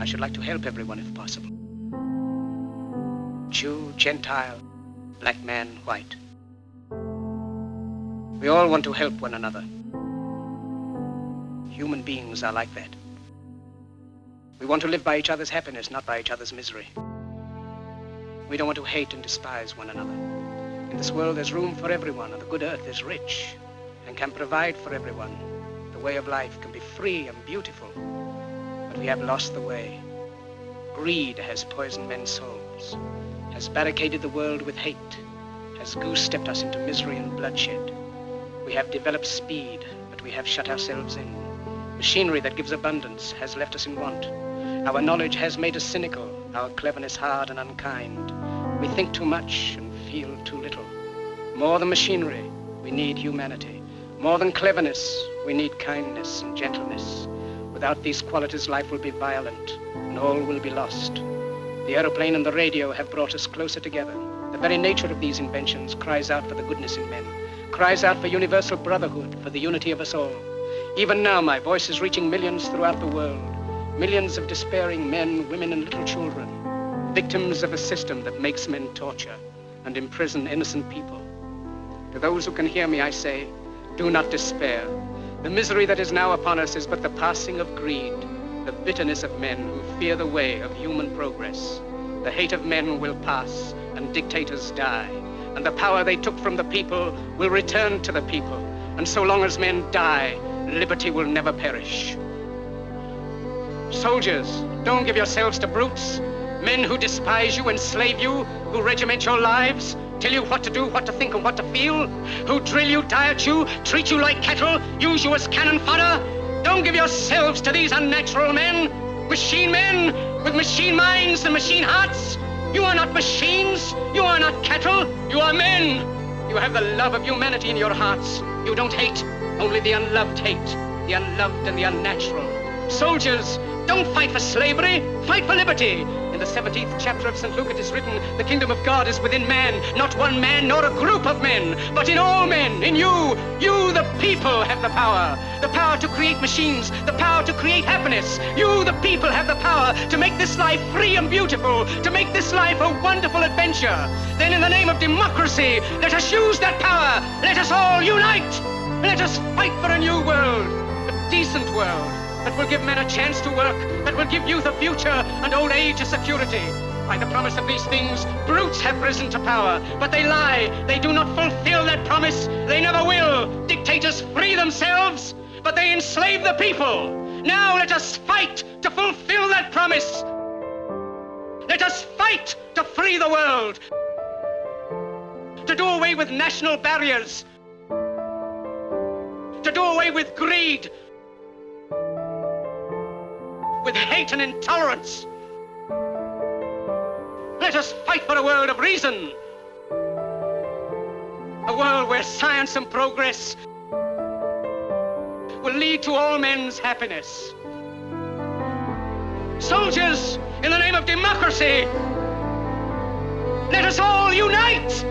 I should like to help everyone if possible. Jew, Gentile, black man, white. We all want to help one another. Human beings are like that. We want to live by each other's happiness, not by each other's misery. We don't want to hate and despise one another. In this world, there's room for everyone, and the good earth is rich and can provide for everyone. The way of life can be free and beautiful, but we have lost the way. Greed has poisoned men's souls, has barricaded the world with hate, has goose-stepped us into misery and bloodshed. We have developed speed, but we have shut ourselves in. Machinery that gives abundance has left us in want. Our knowledge has made us cynical, our cleverness hard and unkind. We think too much and feel too little. More than machinery, we need humanity. More than cleverness, we need kindness and gentleness. Without these qualities, life will be violent, and all will be lost. The aeroplane and the radio have brought us closer together. The very nature of these inventions cries out for the goodness in men, cries out for universal brotherhood, for the unity of us all. Even now, my voice is reaching millions throughout the world. Millions of despairing men, women, and little children, victims of a system that makes men torture and imprison innocent people. To those who can hear me, I say, do not despair. The misery that is now upon us is but the passing of greed, the bitterness of men who fear the way of human progress. The hate of men will pass, and dictators die, and the power they took from the people will return to the people. And so long as men die, liberty will never perish. Soldiers, don't give yourselves to brutes, men who despise you, enslave you, who regiment your lives, tell you what to do, what to think, and what to feel, who drill you, diet you, treat you like cattle, use you as cannon fodder. Don't give yourselves to these unnatural men with machine minds and machine hearts. You are not machines, you are not cattle, you are men. You have the love of humanity in your hearts. You don't hate, only the unloved hate, the unloved and the unnatural. Soldiers, don't fight for slavery, fight for liberty. In the 17th chapter of St. Luke it is written, the kingdom of God is within man, not one man nor a group of men, but in all men, in you. You, the people, have the power to create machines, the power to create happiness. You, the people, have the power to make this life free and beautiful, to make this life a wonderful adventure. Then in the name of democracy, let us use that power. Let us all unite. Let us fight for a new world, a decent world, that will give men a chance to work, that will give youth a future and old age a security. By the promise of these things, brutes have risen to power, but they lie. They do not fulfill that promise. They never will. Dictators free themselves, but they enslave the people. Now let us fight to fulfill that promise. Let us fight to free the world, to do away with national barriers, to do away with greed, with hate and intolerance. Let us fight for a world of reason. A world where science and progress will lead to all men's happiness. Soldiers, in the name of democracy, let us all unite!